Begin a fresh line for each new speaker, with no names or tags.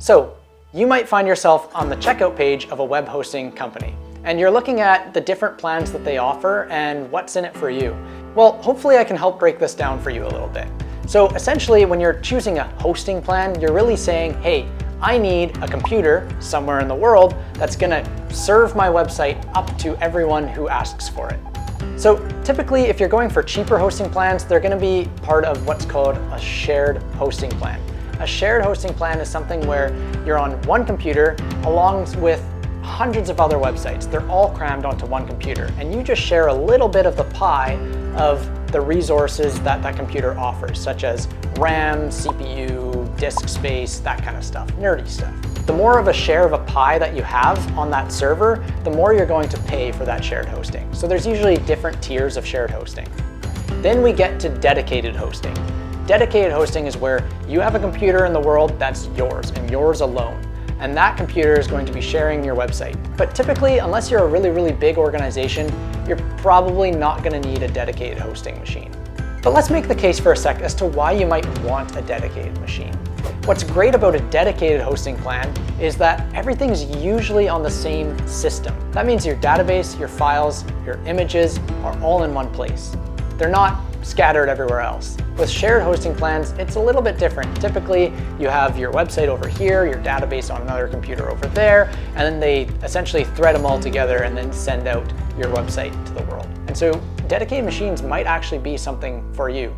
So you might find yourself on the checkout page of a web hosting company, and you're looking at the different plans that they offer and what's in it for you. Well, hopefully I can help break this down for you a little bit. So essentially, when you're choosing a hosting plan, you're really saying, hey, I need a computer somewhere in the world that's gonna serve my website up to everyone who asks for it. So typically, if you're going for cheaper hosting plans, they're gonna be part of what's called a shared hosting plan. A shared hosting plan is something where you're on one computer along with hundreds of other websites. They're all crammed onto one computer, and you just share a little bit of the pie of the resources that that computer offers, such as RAM, CPU, disk space, that kind of stuff, nerdy stuff. The more of a share of a pie that you have on that server, the more you're going to pay for that shared hosting. So there's usually different tiers of shared hosting. Then we get to dedicated hosting. Dedicated hosting is where you have a computer in the world that's yours and yours alone. And that computer is going to be sharing your website. But typically, unless you're a really, really big organization, you're probably not gonna need a dedicated hosting machine. But let's make the case for a sec as to why you might want a dedicated machine. What's great about a dedicated hosting plan is that everything's usually on the same system. That means your database, your files, your images are all in one place. They're not scattered everywhere else. With shared hosting plans, it's a little bit different. Typically, you have your website over here, your database on another computer over there, and then they essentially thread them all together and then send out your website to the world. And so dedicated machines might actually be something for you.